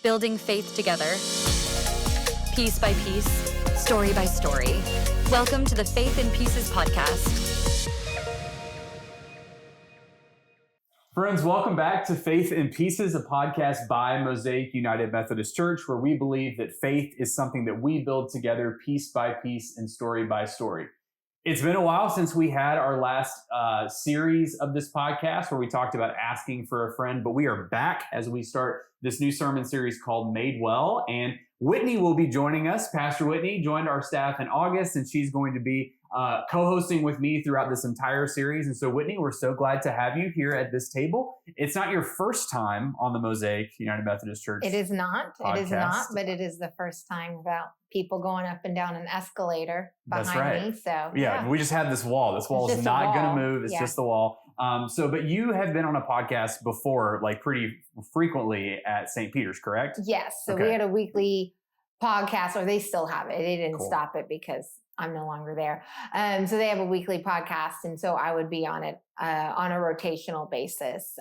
building faith together, piece by piece, story by story. Welcome to the Faith in Pieces podcast. Friends, welcome back to Faith in Pieces, a podcast by Mosaic United Methodist Church, where we believe that faith is something that we build together piece by piece and story by story. It's been a while since we had our last series of this podcast where we talked about asking for a friend, but we are back as we start this new sermon series called Made Well. And Whitney will be joining us. Pastor Whitney joined our staff in August, and she's going to be co-hosting with me throughout this entire series. And so, Whitney, we're so glad to have you here at this table. It's not your first time on the Mosaic United Methodist Church. It is not. Podcast. It is not, but it is the first time without people going up and down an escalator behind me. So yeah, we just had this wall. This wall is not going to move. It's just the wall. But you have been on a podcast before, like pretty frequently at St. Peter's, correct? Yes. So we had a weekly podcast, or they still have it. They didn't stop it because I'm no longer there. So they have a weekly podcast. And so I would be on it on a rotational basis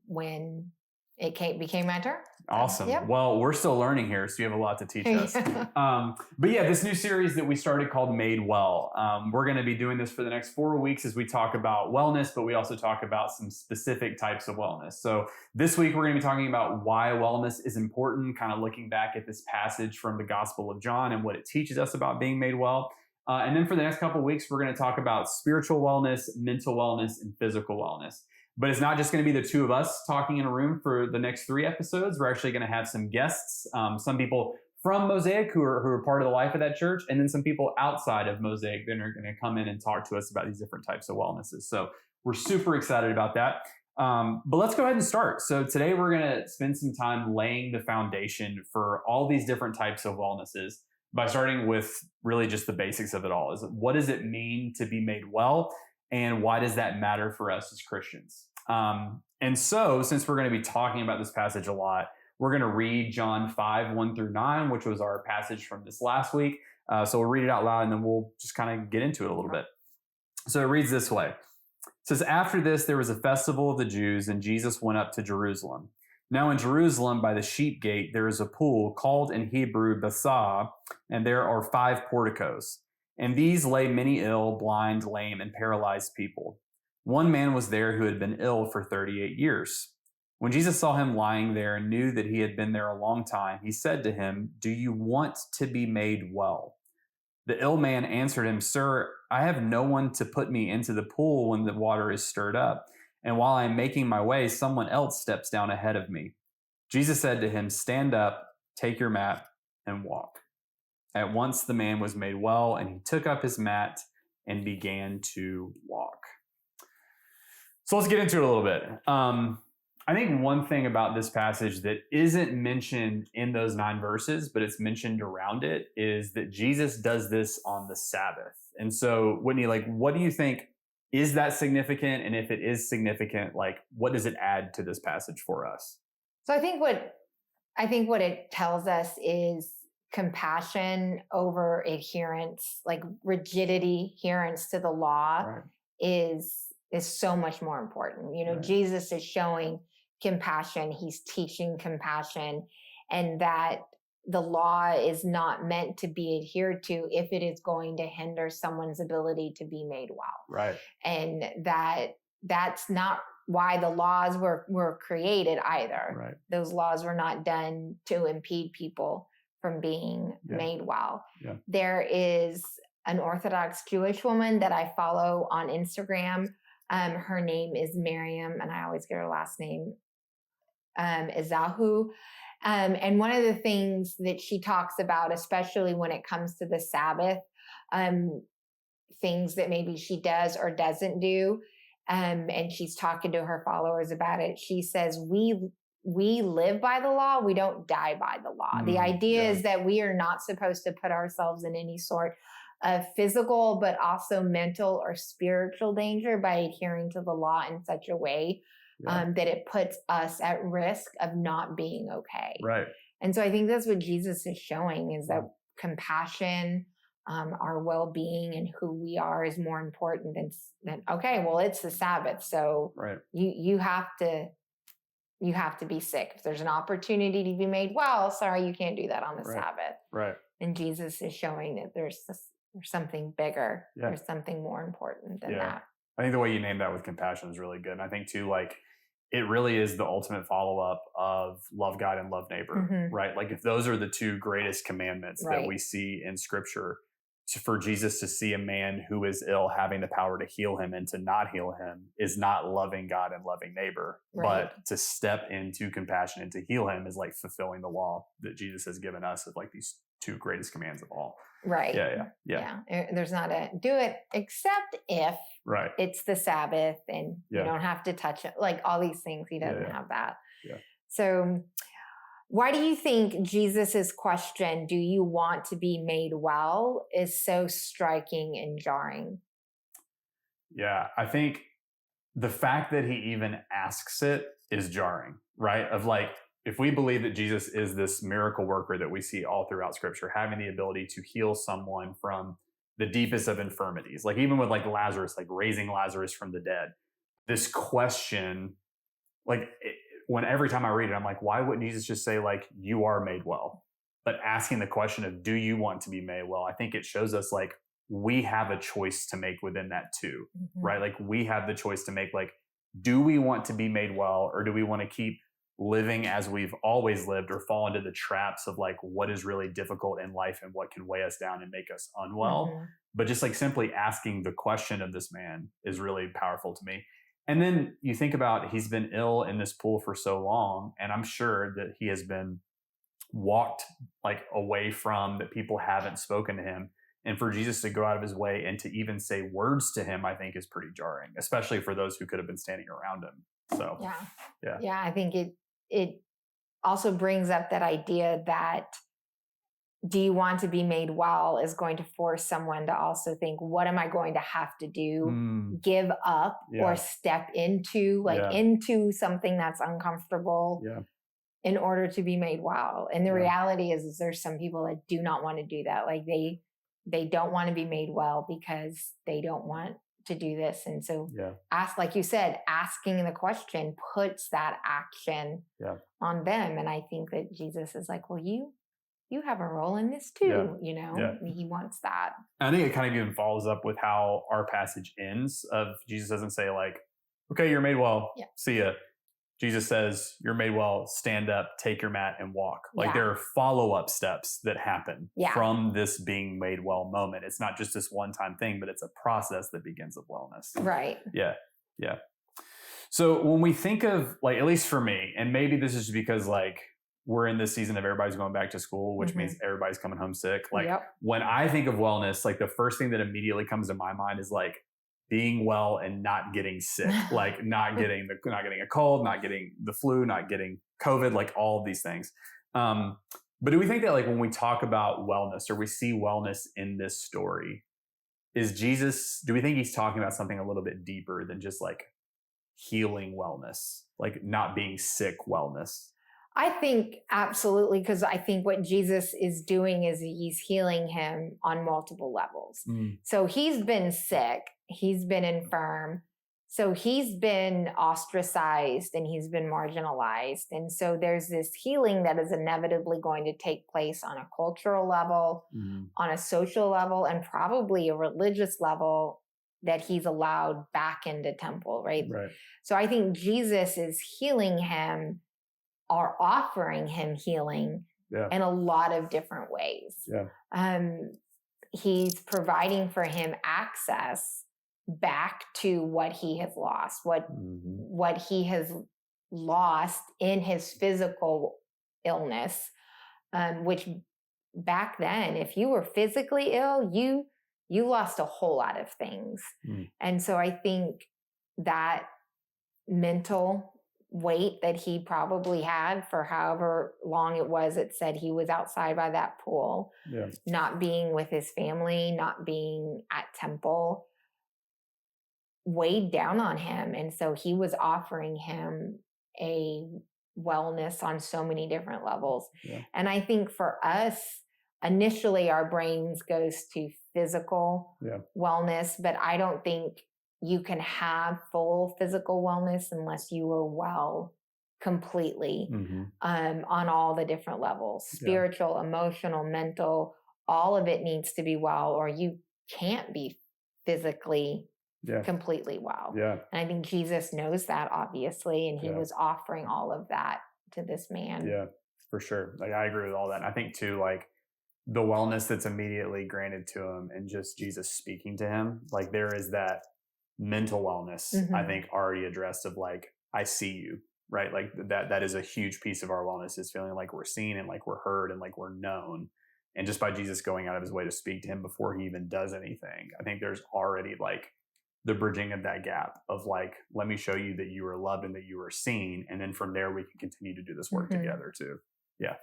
when it became my turn. Awesome. Yep. Well, we're still learning here, so you have a lot to teach us. But yeah, this new series that we started called Made Well. We're going to be doing this for the next 4 weeks as we talk about wellness, but we also talk about some specific types of wellness. So this week, we're going to be talking about why wellness is important, kind of looking back at this passage from the Gospel of John and what it teaches us about being made well. And then for the next couple of weeks, we're going to talk about spiritual wellness, mental wellness, and physical wellness. But it's not just going to be the two of us talking in a room for the next 3 episodes. We're actually going to have some guests, some people from Mosaic who are part of the life of that church, and then some people outside of Mosaic that are going to come in and talk to us about these different types of wellnesses. So we're super excited about that. But let's go ahead and start. So today we're going to spend some time laying the foundation for all these different types of wellnesses by starting with really just the basics of it all. Is what does it mean to be made well? And why does that matter for us as Christians? And so, since we're going to be talking about this passage a lot, we're going to read John 5, 1 through 9, which was our passage from this last week. So we'll read it out loud and then we'll just kind of get into it a little bit. So it reads this way. It says, "After this, there was a festival of the Jews, and Jesus went up to Jerusalem. Now in Jerusalem, by the sheep gate, there is a pool called in Hebrew Bethesda, and there are 5 porticos. And these lay many ill, blind, lame, and paralyzed people. One man was there who had been ill for 38 years. When Jesus saw him lying there and knew that he had been there a long time, he said to him, 'Do you want to be made well?' The ill man answered him, 'Sir, I have no one to put me into the pool when the water is stirred up. And while I am making my way, someone else steps down ahead of me.' Jesus said to him, 'Stand up, take your mat, and walk.' At once the man was made well, and he took up his mat and began to walk." So let's get into it a little bit. I think one thing about this passage that isn't mentioned in those 9 verses, but it's mentioned around it, is that Jesus does this on the Sabbath. And so, Whitney, what do you think? Is that significant? And if it is significant, what does it add to this passage for us? So I think what it tells us is compassion over adherence, like rigidity, adherence to the law is so much more important. Jesus is showing compassion. He's teaching compassion, and that the law is not meant to be adhered to if it is going to hinder someone's ability to be made well. Right. And that's not why the laws were created either. Right. Those laws were not done to impede people from being made well. Yeah. There is an Orthodox Jewish woman that I follow on Instagram. Her name is Miriam, and I always get her last name, Ezahu. And one of the things that she talks about, especially when it comes to the Sabbath, things that maybe she does or doesn't do, and she's talking to her followers about it. She says, we live by the law, we don't die by the law. The idea is that we are not supposed to put ourselves in any sort of physical, but also mental or spiritual danger by adhering to the law in such a way that it puts us at risk of not being okay. Right. And so I think that's what Jesus is showing, is that compassion, our well-being and who we are is more important than okay, well, it's the Sabbath. So you have to you have to be sick. If there's an opportunity to be made well, sorry, you can't do that on the Sabbath. Right. And Jesus is showing that there's something bigger. Yeah. There's something more important than that. I think the way you named that with compassion is really good. And I think too, like, it really is the ultimate follow-up of love God and love neighbor, right? Like, if those are the two greatest commandments that we see in Scripture, for Jesus to see a man who is ill having the power to heal him and to not heal him is not loving God and loving neighbor. But to step into compassion and to heal him is like fulfilling the law that Jesus has given us of like these two greatest commands of all. Right. Yeah. There's not a do it except if it's the Sabbath and you don't have to touch it. Like all these things, he doesn't have that. Yeah. So why do you think Jesus's question, do you want to be made well, is so striking and jarring? Yeah, I think the fact that he even asks it is jarring, right? Of like, if we believe that Jesus is this miracle worker that we see all throughout Scripture, having the ability to heal someone from the deepest of infirmities, like even with like Lazarus, like raising Lazarus from the dead, this question, like when every time I read it, I'm like, why wouldn't Jesus just say like, you are made well? But asking the question of, do you want to be made well? I think it shows us like, we have a choice to make within that too, right? Like we have the choice to make, like, do we want to be made well, or do we want to keep living as we've always lived, or fall into the traps of like what is really difficult in life and what can weigh us down and make us unwell? But just like simply asking the question of this man is really powerful to me. And then you think about, he's been ill in this pool for so long, and I'm sure that he has been walked like away from, that people haven't spoken to him. And for Jesus to go out of his way and to even say words to him, I think is pretty jarring, especially for those who could have been standing around him. So yeah, I think it also brings up that idea that, do you want to be made well is going to force someone to also think, what am I going to have to do, give up or step into, like into something that's uncomfortable in order to be made well. And the reality is there's some people that do not want to do that. Like they don't want to be made well because they don't want to do this. And so like you said, asking the question puts that action on them. And I think that Jesus is like, well, you have a role in this too. You know, he wants that. I think it kind of even follows up with how our passage ends. Of Jesus doesn't say like, okay, you're made well, see ya. Jesus says, you're made well, stand up, take your mat and walk. Like there are follow-up steps that happen from this being made well moment. It's not just this one-time thing, but it's a process that begins with wellness. Right. Yeah. So when we think of, like, at least for me, and maybe this is just because like we're in this season of everybody's going back to school, which means everybody's coming home sick. Like when I think of wellness, like the first thing that immediately comes to my mind is like being well and not getting sick, like not getting a cold, not getting the flu, not getting COVID, like all of these things. But do we think that like when we talk about wellness, or we see wellness in this story, do we think he's talking about something a little bit deeper than just like healing wellness, like not being sick wellness? I think absolutely, because I think what Jesus is doing is he's healing him on multiple levels. So he's been sick, he's been infirm, so he's been ostracized and he's been marginalized. And so there's this healing that is inevitably going to take place on a cultural level, on a social level, and probably a religious level that he's allowed back into temple, right? So I think Jesus is healing him, are offering him healing in a lot of different ways. He's providing for him access back to what he has lost, what he has lost in his physical illness, which back then, if you were physically ill, you lost a whole lot of things. And so I think that mental weight that he probably had for however long it was, it said he was outside by that pool, not being with his family, not being at temple, weighed down on him. And so he was offering him a wellness on so many different levels. And I think for us, initially our brains goes to physical wellness, but I don't think you can have full physical wellness unless you are well completely Mm-hmm. On all the different levels, spiritual, emotional, mental, all of it needs to be well, or you can't be physically completely well. And I think Jesus knows that, obviously, and he was offering all of that to this man. Yeah, for sure. Like, I agree with all that. And I think too, like, the wellness that's immediately granted to him and just Jesus speaking to him, like, there is that mental wellness, I think, already addressed of like, I see you, right? Like that is a huge piece of our wellness, is feeling like we're seen and like we're heard and like we're known. And just by Jesus going out of his way to speak to him before he even does anything, I think there's already like the bridging of that gap of like, let me show you that you are loved and that you are seen. And then from there, we can continue to do this work together too. Yeah.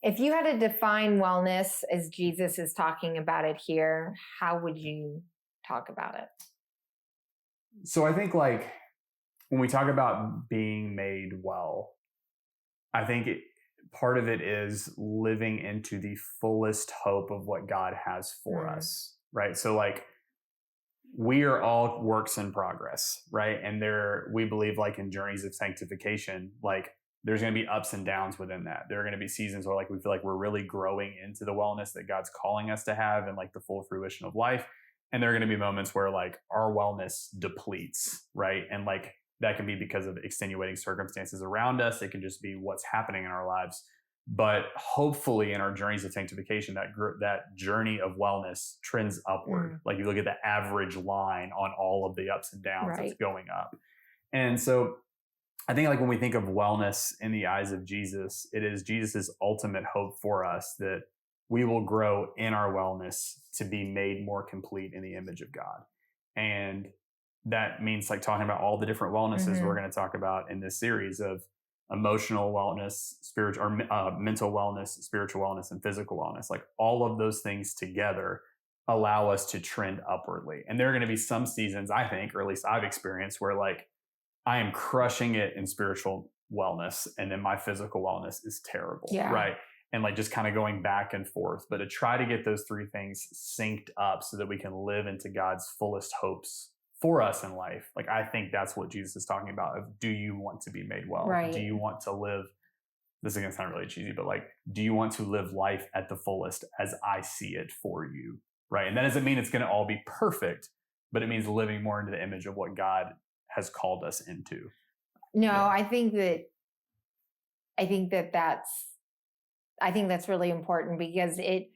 If you had to define wellness as Jesus is talking about it here, how would you talk about it? So I think, like, when we talk about being made well, I think part of it is living into the fullest hope of what God has for us, right? So like, we are all works in progress, right? And we believe, like, in journeys of sanctification, like, there's going to be ups and downs within that. There are going to be seasons where like we feel like we're really growing into the wellness that God's calling us to have and like the full fruition of life. And there are going to be moments where like our wellness depletes, right? And like that can be because of extenuating circumstances around us. It can just be what's happening in our lives. But hopefully in our journeys of sanctification, that journey of wellness trends upward. Like, you look at the average line on all of the ups and downs, it's going up. And so I think, like, when we think of wellness in the eyes of Jesus, it is Jesus's ultimate hope for us that we will grow in our wellness to be made more complete in the image of God. And that means like talking about all the different wellnesses we're going to talk about in this series of emotional wellness, spiritual or mental wellness, spiritual wellness, and physical wellness. Like, all of those things together allow us to trend upwardly. And there are going to be some seasons, I think, or at least I've experienced, where like I am crushing it in spiritual wellness and then my physical wellness is terrible, right? And like just kind of going back and forth. But to try to get those three things synced up so that we can live into God's fullest hopes for us in life. Like, I think that's what Jesus is talking about of, do you want to be made well? Right. Do you want to live, this is going to sound really cheesy, but like, do you want to live life at the fullest as I see it for you? Right. And that doesn't mean it's going to all be perfect, but it means living more into the image of what God has called us into. No, I think that's really important, because it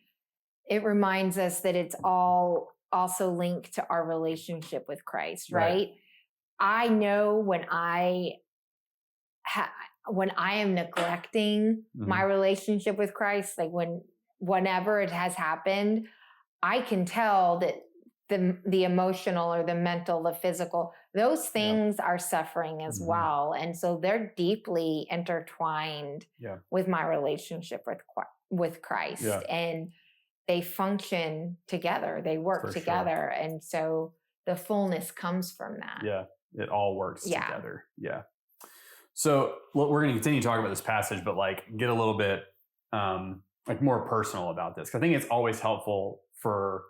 reminds us that it's all also linked to our relationship with Christ, right? I know when I am neglecting my relationship with Christ, like whenever it has happened, I can tell that the emotional or the mental, the physical, those things are suffering as well. And so they're deeply intertwined with my relationship with Christ. And they function together. They work together. And so the fullness comes from that. Yeah. It all works together. Yeah. So we're going to continue talking about this passage, but like get a little bit like more personal about this. I think it's always helpful for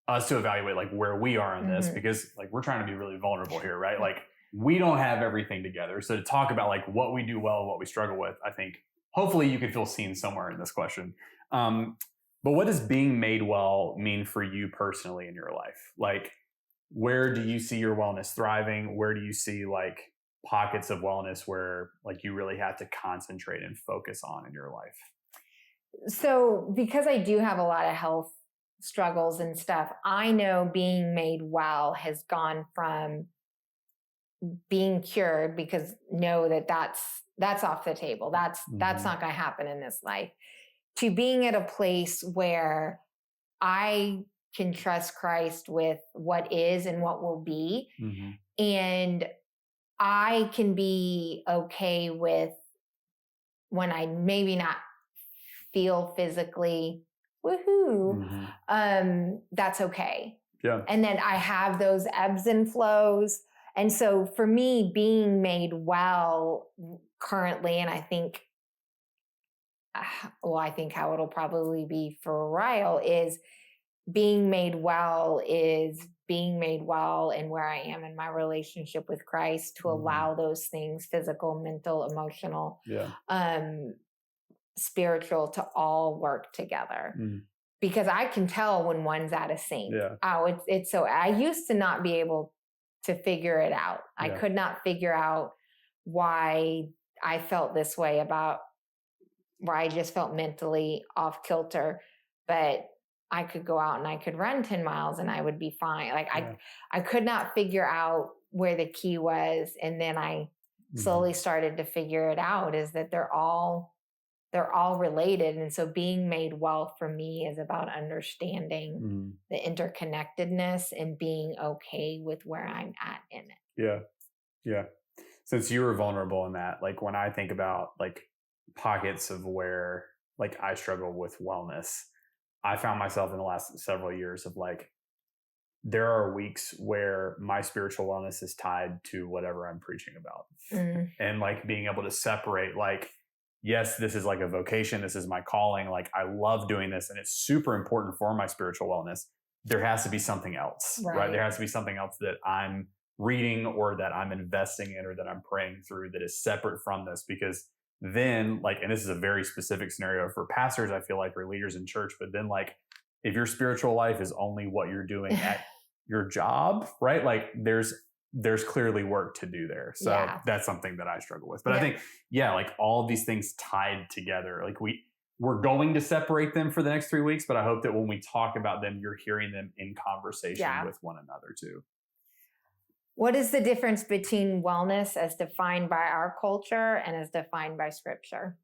us to evaluate like where we are in this, because like we're trying to be really vulnerable here, right? Like, we don't have everything together. So to talk about like what we do well, what we struggle with, I think hopefully you can feel seen somewhere in this question. But what does being made well mean for you personally in your life? Like, where do you see your wellness thriving? Where do you see like pockets of wellness where like you really have to concentrate and focus on in your life? So because I do have a lot of health struggles and stuff, I know being made well has gone from being cured, because know that that's off the table. That's not going to happen in this life, to being at a place where I can trust Christ with what is and what will be. And I can be okay with when I maybe not feel physically woohoo, that's okay. And then I have those ebbs and flows. And so for me, being made well currently, and I think how it'll probably be for a while, is being made well is being made well in where I am in my relationship with Christ, to allow those things, physical, mental, emotional, spiritual, to all work together. Because I can tell when one's out of sync. Oh, it's so, I used to not be able to figure it out. I could not figure out why I felt this way about where I just felt mentally off kilter, but I could go out and I could run 10 miles and I would be fine. Like I could not figure out where the key was. And then I slowly started to figure it out, is that they're all related. And so being made well for me is about understanding the interconnectedness and being okay with where I'm at in it. Yeah. Since you were vulnerable in that, like when I think about like pockets of where like I struggle with wellness, I found myself in the last several years of like, there are weeks where my spiritual wellness is tied to whatever I'm preaching about. And like being able to separate, like, yes, this is like a vocation. This is my calling. Like I love doing this and it's super important for my spiritual wellness. There has to be something else, right? There has to be something else that I'm reading or that I'm investing in or that I'm praying through that is separate from this, because then like, and this is a very specific scenario for pastors, I feel like, or leaders in church, but then like, if your spiritual life is only what you're doing at your job, right? Like there's clearly work to do there. So that's something that I struggle with. But I think, like all of these things tied together, like we're going to separate them for the next 3 weeks, but I hope that when we talk about them, you're hearing them in conversation with one another too. What is the difference between wellness as defined by our culture and as defined by scripture?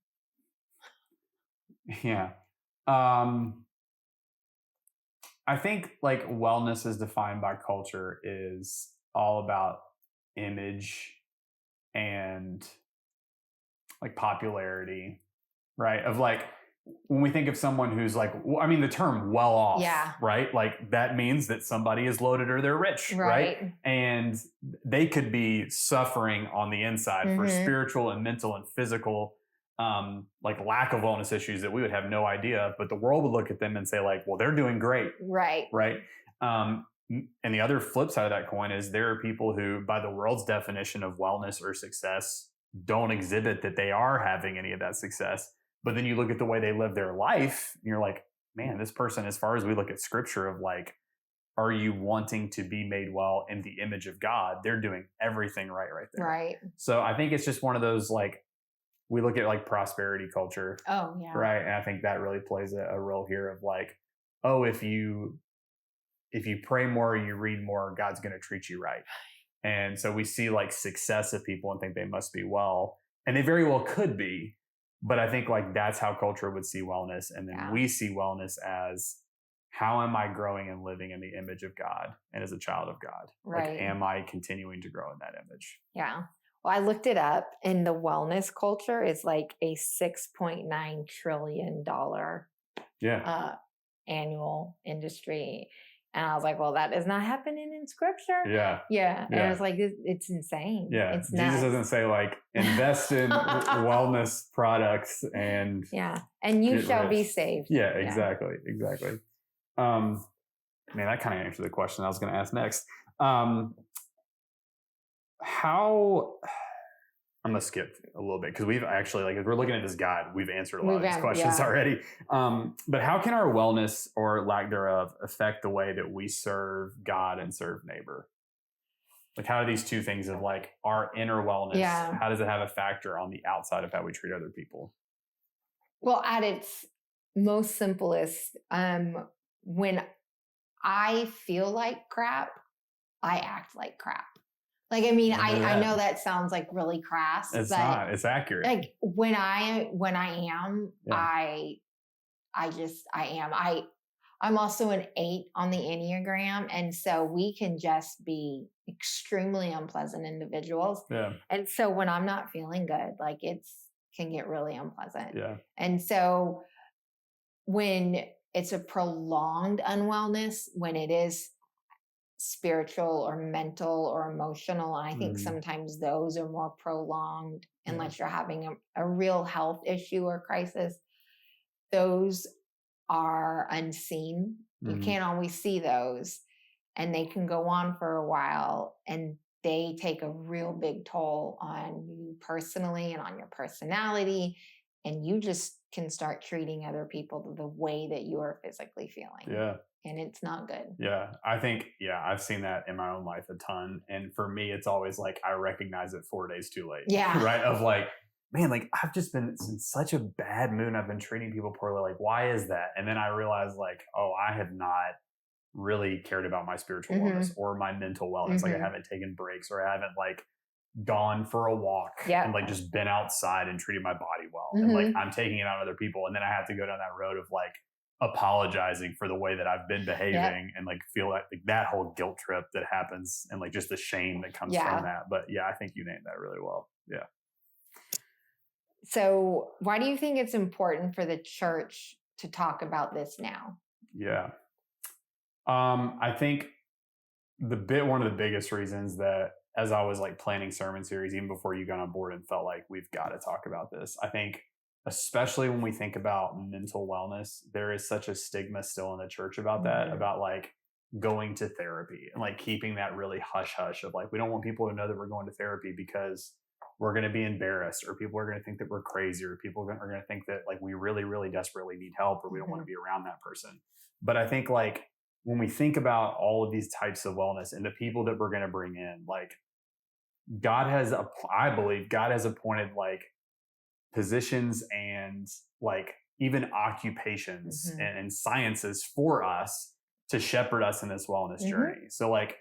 Yeah. I think like wellness as defined by culture is all about image and like popularity, right? Of like, when we think of someone who's like, I mean, the term well off, right? Like that means that somebody is loaded or they're rich, right? And they could be suffering on the inside for spiritual and mental and physical, like lack of wellness issues that we would have no idea, but the world would look at them and say like, well, they're doing great. Right. And the other flip side of that coin is there are people who, by the world's definition of wellness or success, don't exhibit that they are having any of that success. But then you look at the way they live their life and you're like, man, this person, as far as we look at scripture of like, are you wanting to be made well in the image of God? They're doing everything right there. Right. So I think it's just one of those, like, we look at like prosperity culture. Oh, yeah. Right. And I think that really plays a role here of like, oh, if you pray more, you read more, God's going to treat you right. And so we see like success of people and think they must be well, and they very well could be. But I think like that's how culture would see wellness. And then we see wellness as, how am I growing and living in the image of God and as a child of God? Right. Like, am I continuing to grow in that image? Yeah. Well, I looked it up, and the wellness culture is like a $6.9 trillion annual industry. And I was like, well, that is not happening in scripture. Yeah. And I was like, it's insane. Yeah. It's Jesus nuts. Doesn't say like, invest in wellness products and. Yeah. And you shall be saved. Yeah, exactly. Man, that kind of answered the question I was going to ask next. I'm going to skip a little bit because we've actually, like, if we're looking at this guide, we've answered a lot of these questions already. But how can our wellness or lack thereof affect the way that we serve God and serve neighbor? Like, how do these two things of like our inner wellness, how does it have a factor on the outside of how we treat other people? Well, at its most simplest, when I feel like crap, I act like crap. Like, I mean, I know that sounds like really crass. It's not. It's accurate. Like when I am, I am. I'm also an 8 on the Enneagram. And so we can just be extremely unpleasant individuals. Yeah. And so when I'm not feeling good, like can get really unpleasant. Yeah. And so when it's a prolonged unwellness, when it is spiritual or mental or emotional, and I think sometimes those are more prolonged unless you're having a real health issue or crisis. Those are unseen You can't always see those, and they can go on for a while, and they take a real big toll on you personally and on your personality. And you just can start treating other people the way that you are physically feeling. Yeah. And it's not good. Yeah. I think, I've seen that in my own life a ton. And for me, it's always like, I recognize it 4 days too late. Yeah. Right. Of like, man, like I've just been in such a bad mood. I've been treating people poorly. Like, why is that? And then I realized like, oh, I have not really cared about my spiritual wellness or my mental wellness. Like I haven't taken breaks, or I haven't like gone for a walk and like just been outside and treated my body well. And like I'm taking it on other people. And then I have to go down that road of like apologizing for the way that I've been behaving and like feel like that whole guilt trip that happens and like just the shame that comes from that. But I think you named that really well. Yeah. So why do you think it's important for the church to talk about this now? Yeah. I think one of the biggest reasons that as I was like planning sermon series, even before you got on board and felt like we've got to talk about this, I think especially when we think about mental wellness, there is such a stigma still in the church about that, about like going to therapy and like keeping that really hush hush of like, we don't want people to know that we're going to therapy because we're going to be embarrassed, or people are going to think that we're crazy, or people are going to think that like we really, really desperately need help, or we don't want to be around that person. But I think like when we think about all of these types of wellness and the people that we're going to bring in, like I believe God has appointed like positions and like even occupations and sciences for us to shepherd us in this wellness journey. So like,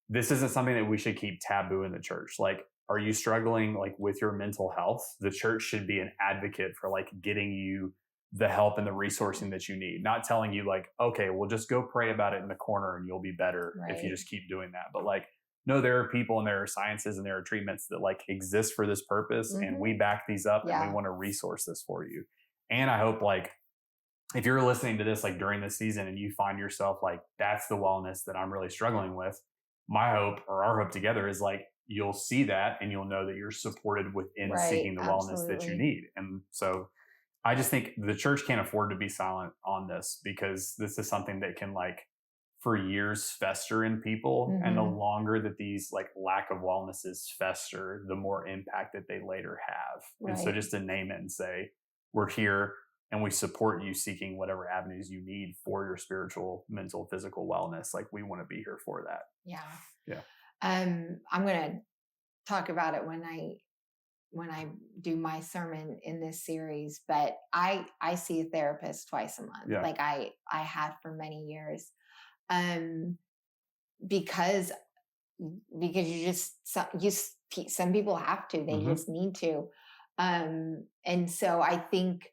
this isn't something that we should keep taboo in the church. Like, are you struggling like with your mental health? The church should be an advocate for like getting you the help and the resourcing that you need, not telling you like, okay, well just go pray about it in the corner and you'll be better if you just keep doing that. But like, no, there are people and there are sciences and there are treatments that like exist for this purpose, and we back these up and we want to resource this for you. And I hope like if you're listening to this like during this season and you find yourself like, that's the wellness that I'm really struggling with, my hope or our hope together is like, you'll see that and you'll know that you're supported within seeking the wellness that you need. And so I just think the church can't afford to be silent on this, because this is something that can like for years fester in people. And the longer that these like lack of wellnesses fester, the more impact that they later have. And so just to name it and say, we're here and we support you seeking whatever avenues you need for your spiritual, mental, physical wellness. Like we want to be here for that. Yeah. I'm going to talk about it when I do my sermon in this series, but I see a therapist twice a month. Like I have for many years. Because some people have to, they just need to. And so I think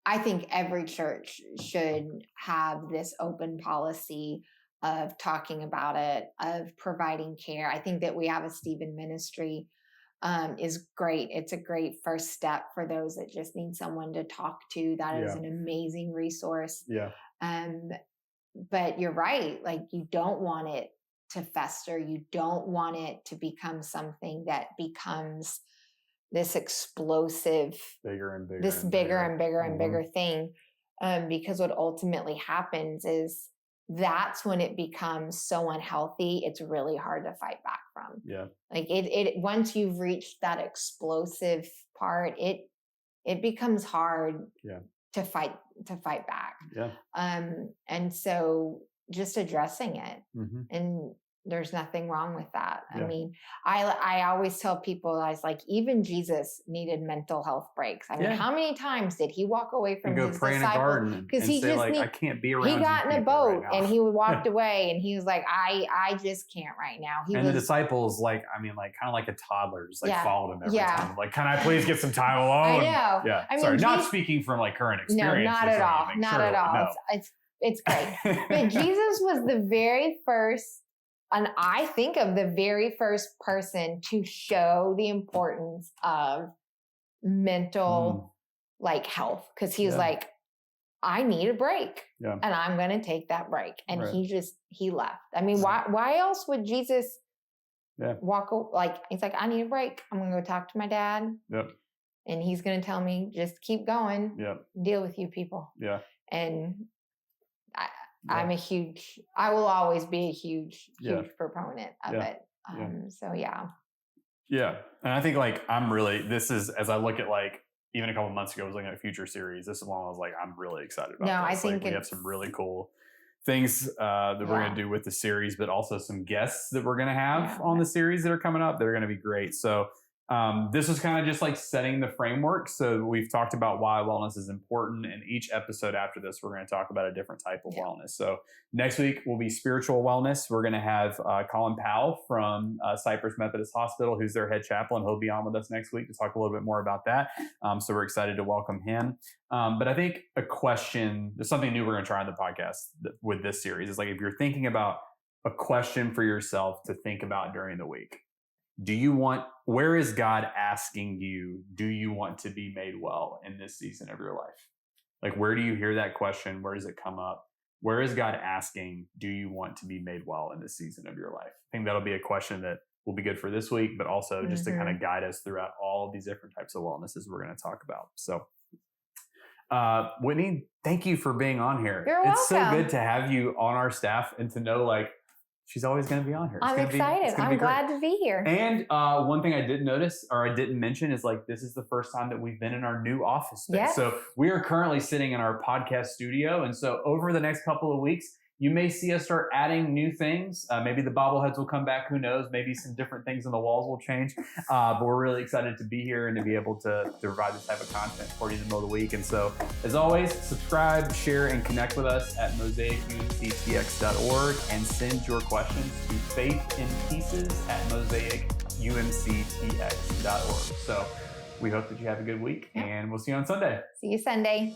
every church should have this open policy of talking about it, of providing care. I think that we have a Stephen ministry is great. It's a great first step for those that just need someone to talk to. That is an amazing resource. But you're right. Like you don't want it to fester. You don't want it to become something that becomes this explosive, bigger and bigger thing. Because what ultimately happens is that's when it becomes so unhealthy. It's really hard to fight back from. Like it once you've reached that explosive part, it becomes hard to fight back. And so just addressing it, and there's nothing wrong with that. I mean, I always tell people, I was like, even Jesus needed mental health breaks. I mean, how many times did he walk away from his disciples? Because he just I can't be around. He got in a boat and he walked away, and he was like, I just can't right now. The disciples, like, I mean, like kind of like a toddler, just like followed him every time. Like, can I please get some time alone? I know. I mean, sorry, not speaking from like current experience. No, not at all. Not at all. No. It's great. But Jesus was the very first, and I think of the very first person to show the importance of mental like health. Cause he was like, I need a break and I'm going to take that break. And he left. I mean, why else would Jesus walk? Like, he's like, I need a break. I'm going to go talk to my dad. And he's going to tell me, just keep going, deal with you people. And I will always be a huge proponent of it. So Yeah. And I think like, as I look at like, even a couple months ago, I was looking at future series. This is one I was like, I'm really excited about. No, this. I think we have some really cool things that we're going to do with the series, but also some guests that we're going to have on the series that are coming up that are going to be great. So this was kind of just like setting the framework. So we've talked about why wellness is important. And each episode after this, we're going to talk about a different type of wellness. So next week will be spiritual wellness. We're going to have Colin Powell from Cypress Methodist Hospital, who's their head chaplain. He'll be on with us next week to talk a little bit more about that. So we're excited to welcome him. But I think there's something new we're going to try on the podcast with this series. Is like, if you're thinking about a question for yourself to think about during the week, where is God asking you, do you want to be made well in this season of your life? Like, where do you hear that question? Where does it come up? Where is God asking, do you want to be made well in this season of your life? I think that'll be a question that will be good for this week, but also just to kind of guide us throughout all of these different types of wellnesses we're going to talk about. So, Whitney, thank you for being on here. You're welcome. It's so good to have you on our staff and to know like, she's always going to be on here. I'm excited. I'm glad to be here. And one thing I didn't notice or I didn't mention is like, this is the first time that we've been in our new office space. Yes. So we are currently sitting in our podcast studio. And so over the next couple of weeks, you may see us start adding new things. Maybe the bobbleheads will come back. Who knows? Maybe some different things on the walls will change. But we're really excited to be here and to be able to provide this type of content for you in the middle of the week. And so, as always, subscribe, share, and connect with us at mosaicunctx.org and send your questions to faithinpieces@mosaicunctx.org. So we hope that you have a good week, and we'll see you on Sunday. See you Sunday.